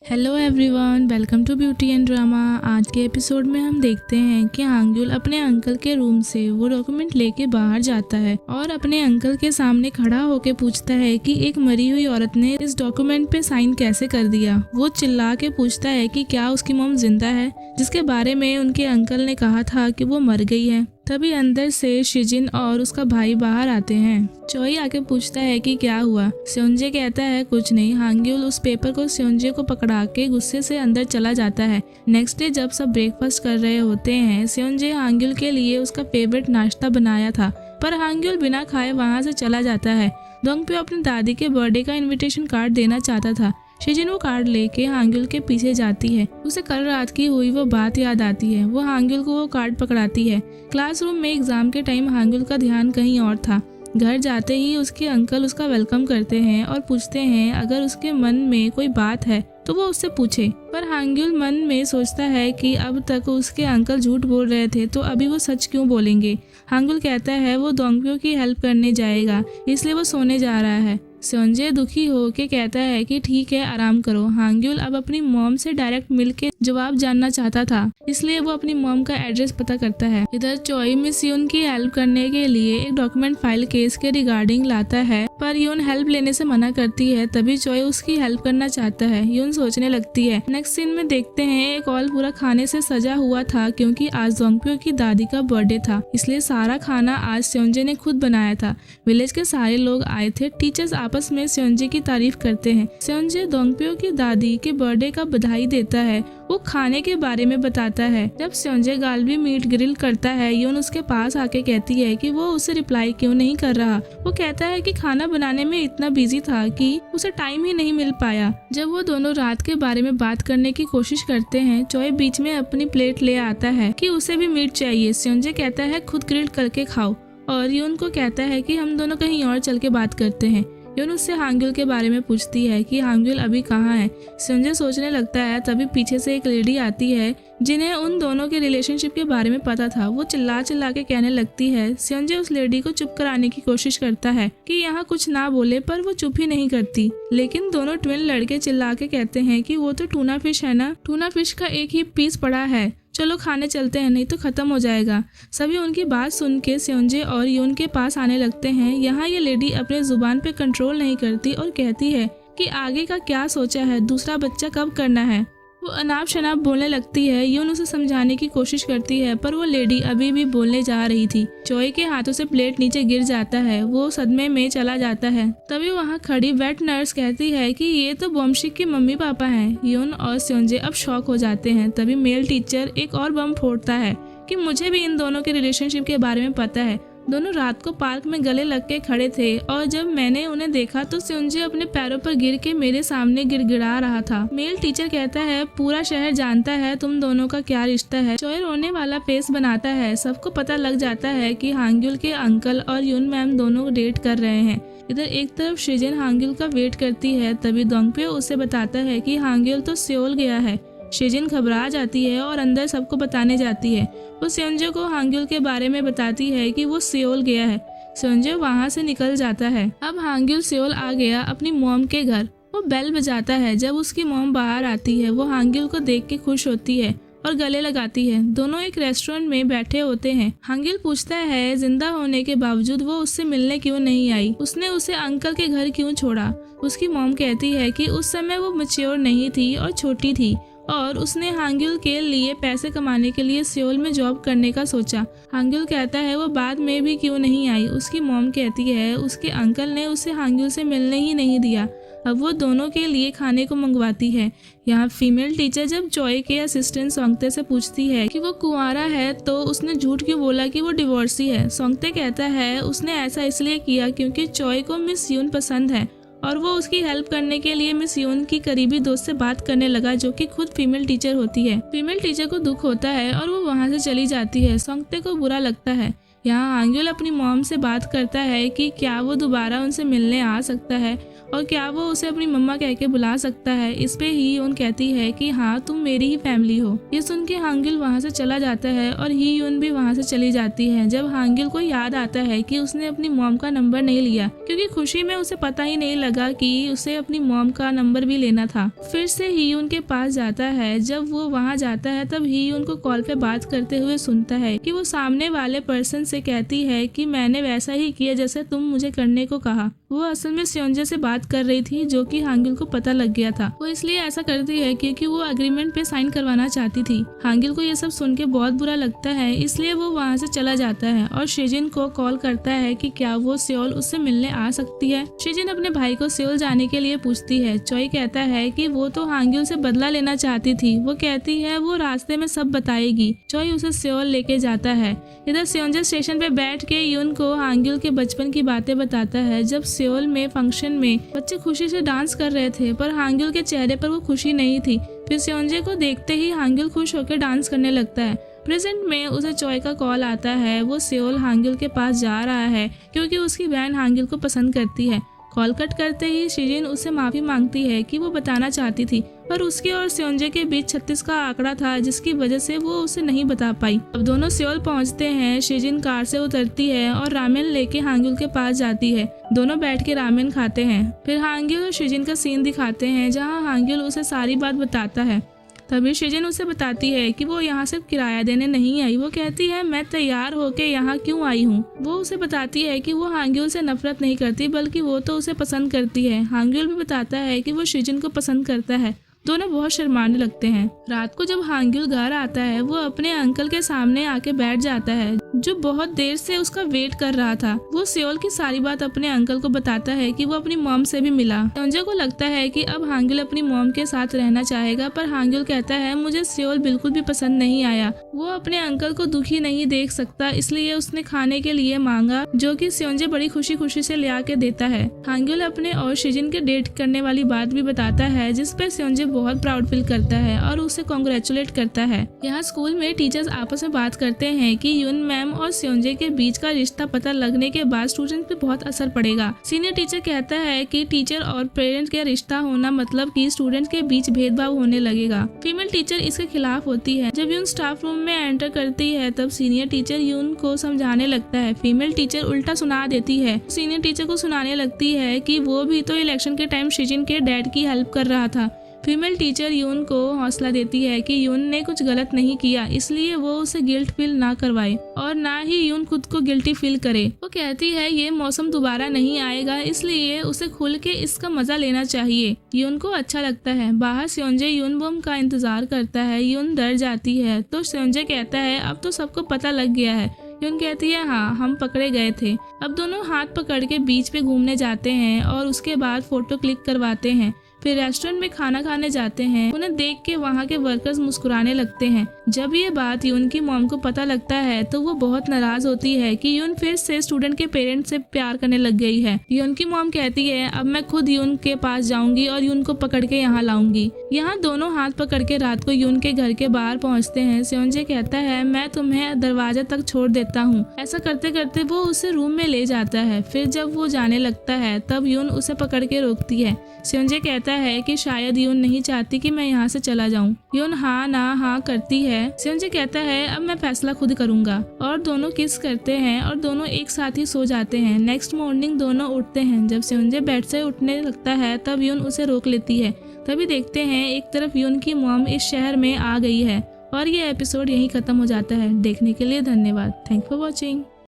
Hello everyone, welcome to beauty and drama. आज के episode में हम देखते हैं कि हांग्युल अपने अंकल के रूम से वो डॉक्यूमेंट लेके बाहर जाता है और अपने अंकल के सामने खड़ा होके पूछता है कि एक मरी हुई औरत ने इस डॉक्यूमेंट पे साइन कैसे कर दिया। वो चिल्ला के पूछता है कि क्या उसकी मॉम जिंदा है, जिसके बारे में उनके अंकल ने कहा था कि वो मर गई है। तभी अंदर से शिजिन और उसका भाई बाहर आते हैं। चोई आके पूछता है कि क्या हुआ। सेओनजे कहता है कुछ नहीं। हांग्युल उस पेपर को सेओनजे को पकड़ा के गुस्से से अंदर चला जाता है। नेक्स्ट डे जब सब ब्रेकफास्ट कर रहे होते हैं, सेओनजे हांग्युल के लिए उसका फेवरेट नाश्ता बनाया था, पर हांग्युल बिना खाए वहाँ से चला जाता है। दोंगप्यो अपनी दादी के बर्थडे का इन्विटेशन कार्ड देना चाहता था। शिजिन वो कार्ड लेके हांग्युल के पीछे जाती है। उसे कल रात की हुई वो बात याद आती है। वो हांग्युल को वो कार्ड पकड़ाती है। क्लासरूम में एग्जाम के टाइम हांग्युल का ध्यान कहीं और था। घर जाते ही उसके अंकल उसका वेलकम करते हैं और पूछते हैं अगर उसके मन में कोई बात है तो वो उससे पूछे। पर हांग्युल मन में सोचता है कि अब तक उसके अंकल झूठ बोल रहे थे तो अभी वो सच क्यों बोलेंगे। हांग्युल कहता है वो दोंगप्यो की हेल्प करने जाएगा, इसलिए वो सोने जा रहा है। सेओनजे दुखी होके कहता है कि ठीक है, आराम करो। हांग्युल अब अपनी मॉम से डायरेक्ट मिलके जवाब जानना चाहता था, इसलिए वो अपनी मॉम का एड्रेस पता करता है। इधर चोई मिस यून की हेल्प करने के लिए एक डॉक्यूमेंट फाइल केस के रिगार्डिंग लाता है, पर यून हेल्प लेने से मना करती है। तभी चोई उसकी हेल्प करना चाहता है। यून सोचने लगती है। नेक्स्ट सीन में देखते हैं एक हॉल पूरा खाने से सजा हुआ था, क्योंकि आज दोंगप्यो की दादी का बर्थडे था, इसलिए सारा खाना आज सेओनजे ने खुद बनाया था। विलेज के सारे लोग आए थे। टीचर्स आपस में सेओनजे की तारीफ करते हैं। सेओनजे दोंगप्यो की दादी के बर्थडे का बधाई देता है। वो खाने के बारे में बताता है। जब सेओनजे गालबी मीट ग्रिल करता है, यून उसके पास आके कहती है कि वो उसे रिप्लाई क्यों नहीं कर रहा। वो कहता है कि खाना बनाने में इतना बिजी था कि उसे टाइम ही नहीं मिल पाया। जब वो दोनों रात के बारे में बात करने की कोशिश करते हैं, चोई बीच में अपनी प्लेट ले आता है कि उसे भी मीट चाहिए। सेओनजे कहता है खुद ग्रिल करके खाओ, और यून को कहता है कि हम दोनों कहीं और चल के बात करते हैं। यून उससे हांग्युल के बारे में पूछती है कि हांग्युल अभी कहाँ है। सेओनजे सोचने लगता है। तभी पीछे से एक लेडी आती है जिन्हें उन दोनों के रिलेशनशिप के बारे में पता था। वो चिल्ला चिल्ला के कहने लगती है। सेओनजे उस लेडी को चुप कराने की कोशिश करता है कि यहाँ कुछ ना बोले, पर वो चुप ही नहीं करती। लेकिन दोनों ट्विन लड़के चिल्ला के कहते हैं कि वो तो टूना फिश है ना, टूना फिश का एक ही पीस पड़ा है, चलो खाने चलते हैं, नहीं तो खत्म हो जाएगा। सभी उनकी बात सुन के सेओनजे और यून के पास आने लगते हैं। यहाँ ये लेडी अपने जुबान पे कंट्रोल नहीं करती और कहती है कि आगे का क्या सोचा है, दूसरा बच्चा कब करना है। वो अनाप शनाप बोलने लगती है। यून उसे समझाने की कोशिश करती है, पर वो लेडी अभी भी बोलने जा रही थी। चोई के हाथों से प्लेट नीचे गिर जाता है। वो सदमे में चला जाता है। तभी वहाँ खड़ी वेट नर्स कहती है कि ये तो बोमशिक के मम्मी पापा हैं। यून और सेओनजे अब शॉक हो जाते हैं। तभी मेल टीचर एक और बम फोड़ता है कि मुझे भी इन दोनों के रिलेशनशिप के बारे में पता है। दोनों रात को पार्क में गले लग के खड़े थे और जब मैंने उन्हें देखा तो सेओनजे अपने पैरों पर गिर के मेरे सामने गिड़गिड़ा रहा था। मेल टीचर कहता है पूरा शहर जानता है तुम दोनों का क्या रिश्ता है। चोई रोने वाला फेस बनाता है। सबको पता लग जाता है कि हांग्युल के अंकल और यून मैम दोनों डेट कर रहे हैं। इधर एक तरफ शिजिन हांग्युल का वेट करती है। तभी दोंगप्यो उसे बताता है कि हांग्युल तो सियोल गया है। शिजिन घबरा जाती है और अंदर सबको बताने जाती है। वो सेओनजे को हांग्युल के बारे में बताती है कि वो सियोल गया है। सेओनजे वहाँ से निकल जाता है। अब हांग्युल सियोल आ गया अपनी मॉम के घर। वो बेल बजाता है। जब उसकी मॉम बाहर आती है, वो हांग्युल को देख के खुश होती है और गले लगाती है। दोनों एक रेस्टोरेंट में बैठे होते हैं। हांग्युल पूछता है जिंदा होने के बावजूद वो उससे मिलने क्यों नहीं आई, उसने उसे अंकल के घर क्यों छोड़ा। उसकी मॉम कहती है कि उस समय वो मैच्योर नहीं थी और छोटी थी और उसने हांग्युल के लिए पैसे कमाने के लिए सियोल में जॉब करने का सोचा। हांग्युल कहता है वो बाद में भी क्यों नहीं आई। उसकी मॉम कहती है उसके अंकल ने उसे हांग्युल से मिलने ही नहीं दिया। अब वो दोनों के लिए खाने को मंगवाती है। यहाँ फीमेल टीचर जब चोई के असिस्टेंट सोंगते से पूछती है कि वो कुंवारा है तो उसने झूठ क्यों बोला कि वो डिवोर्सी है। सोंगते कहता है उसने ऐसा इसलिए किया क्योंकि चोई को मिस यून पसंद है और वो उसकी हेल्प करने के लिए मिस यून की करीबी दोस्त से बात करने लगा, जो कि खुद फीमेल टीचर होती है। फीमेल टीचर को दुख होता है और वो वहाँ से चली जाती है। सोंगते को बुरा लगता है। यहाँ हांग्युल अपनी मॉम से बात करता है कि क्या वो दोबारा उनसे मिलने आ सकता है और क्या वो उसे अपनी मम्मा कह के बुला सकता है। इस पे ही यून कहती है कि हाँ तुम मेरी ही फैमिली हो। ये सुन के हांग्युल वहाँ से चला जाता है और ही यून भी वहाँ से चली जाती है। जब हांग्युल को याद आता है कि उसने अपनी मॉम का नंबर नहीं लिया, क्योंकि खुशी में उसे पता ही नहीं लगा कि उसे अपनी मॉम का नंबर भी लेना था। फिर से ही यून के पास जाता है। जब वो वहाँ जाता है तब ही यून को कॉल पे बात करते हुए सुनता है कि वो सामने वाले पर्सन से कहती है कि मैंने वैसा ही किया जैसे तुम मुझे करने को कहा। वो असल में सेओंजे से बात कर रही थी, जो कि हांग्युल को पता लग गया था। वो इसलिए ऐसा करती है क्योंकि वो एग्रीमेंट पे साइन करवाना चाहती थी। हांग्युल को ये सब सुन के बहुत बुरा लगता है, इसलिए वो वहाँ से चला जाता है और शिजिन को कॉल करता है कि क्या वो सेओल उससे मिलने आ सकती है। शिजिन अपने भाई को सेओल जाने के लिए पूछती है। चॉय कहता है कि वो तो हांग्युल से बदला लेना चाहती थी। वो कहती है वो रास्ते में सब बताएगी। चॉय उसे सेओल लेके जाता है। इधर सेओंजे स्टेशन पे बैठ के यून को हांग्युल के बचपन की बातें बताता है। जब सेओल में फंक्शन में बच्चे खुशी से डांस कर रहे थे, पर हांग्युल के चेहरे पर वो खुशी नहीं थी। फिर सेओंजे को देखते ही हांग्युल खुश होकर डांस करने लगता है। प्रेजेंट में उसे चॉय का कॉल आता है। वो सेओल हांग्युल के पास जा रहा है क्योंकि उसकी बहन हांग्युल को पसंद करती है। कॉल कट करते ही शिजिन उससे माफी मांगती है कि वो बताना चाहती थी, पर उसके और सेओंजे के बीच 36 का आंकड़ा था, जिसकी वजह से वो उसे नहीं बता पाई। अब दोनों सेओल पहुंचते हैं। शिजिन कार से उतरती है और रामेन लेके हांग्युल के पास जाती है। दोनों बैठ के रामेन खाते हैं। फिर हांग्युल और शिजिन का सीन दिखाते हैं, जहाँ हांग्युल उसे सारी बात बताता है। तभी शिजिन उसे बताती है कि वो यहाँ सिर्फ किराया देने नहीं आई। वो कहती है मैं तैयार होके यहाँ क्यों आई हूँ। वो उसे बताती है कि वो हांग्युल से नफरत नहीं करती, बल्कि वो तो उसे पसंद करती है। हांग्युल भी बताता है कि वो शिजिन को पसंद करता है। दोनों बहुत शर्माने लगते हैं। रात को जब हांग्युल घर आता है, वो अपने अंकल के सामने आके बैठ जाता है, जो बहुत देर से उसका वेट कर रहा था। वो सेओल की सारी बात अपने अंकल को बताता है कि वो अपनी मॉम से भी मिला। सेओंजे को लगता है कि अब हांग्युल अपनी मॉम के साथ रहना चाहेगा, पर हांग्युल कहता है मुझे सेओल बिल्कुल भी पसंद नहीं आया। वो अपने अंकल को दुखी नहीं देख सकता, इसलिए उसने खाने के लिए मांगा, जो कि सेओंजे बड़ी खुशी खुशी से ले आके देता है। हांग्युल अपने और शिजिन के डेट करने वाली बात भी बताता है, जिसपे सेओंजे बहुत प्राउड फील करता है और उसे कांग्रेचुलेट करता है। यहाँ स्कूल में टीचर्स आपस में बात करते हैं कि यून मैम और सेओंजे के बीच का रिश्ता पता लगने के बाद स्टूडेंट पे बहुत असर पड़ेगा। सीनियर टीचर कहता है कि टीचर और पेरेंट का रिश्ता होना मतलब कि स्टूडेंट के बीच भेदभाव होने लगेगा। फीमेल टीचर इसके खिलाफ होती है। जब यून स्टाफ रूम में एंटर करती है, तब सीनियर टीचर यून को समझाने लगता है। फीमेल टीचर उल्टा सुना देती है। सीनियर टीचर को सुनाने लगती है कि वो भी तो इलेक्शन के टाइम शिजिन के डैड की हेल्प कर रहा था। फीमेल टीचर यून को हौसला देती है कि यून ने कुछ गलत नहीं किया, इसलिए वो उसे गिल्ट फील ना करवाए और ना ही यून खुद को गिल्टी फील करे। वो कहती है ये मौसम दोबारा नहीं आएगा, इसलिए उसे खुल के इसका मजा लेना चाहिए। यून को अच्छा लगता है। बाहर सेओंजे यून बम का इंतजार करता है। यून डर जाती है तो सेओंजे कहता है अब तो सबको पता लग गया है। यून कहती है हाँ हम पकड़े गए थे। अब दोनों हाथ पकड़ के बीच पे घूमने जाते हैं और उसके बाद फोटो क्लिक करवाते हैं। फिर रेस्टोरेंट में खाना खाने जाते हैं। उन्हें देख के वहाँ के वर्कर्स मुस्कुराने लगते हैं। जब ये बात यून की मॉम को पता लगता है तो वो बहुत नाराज होती है कि यून फिर से स्टूडेंट के पेरेंट्स से प्यार करने लग गई है। यून की मॉम कहती है अब मैं खुद यून के पास जाऊंगी और यून को पकड़ के यहाँ लाऊंगी। यहाँ दोनों हाथ पकड़ के रात को यून के घर के बाहर पहुँचते हैं। सेओंजे कहता है मैं तुम्हें दरवाजे तक छोड़ देता हूँ। ऐसा करते करते वो उसे रूम में ले जाता है। फिर जब वो जाने लगता है तब यून उसे पकड़ के रोकती है। सेओंजे कहता है कि शायद यून नहीं चाहती कि मैं यहाँ से चला जाऊँ। यून हाँ ना हाँ करती है। सेओंजे कहता है अब मैं फैसला खुद करूँगा और दोनों किस करते हैं और दोनों एक साथ ही सो जाते हैं। नेक्स्ट मॉर्निंग दोनों उठते हैं। जब सेओंजे बेड से उठने लगता है तब यून उसे रोक लेती है। तभी देखते हैं एक तरफ यून की मॉम इस शहर में आ गई है और ये एपिसोड यहीं खत्म हो जाता है। देखने के लिए धन्यवाद। Thank for watching.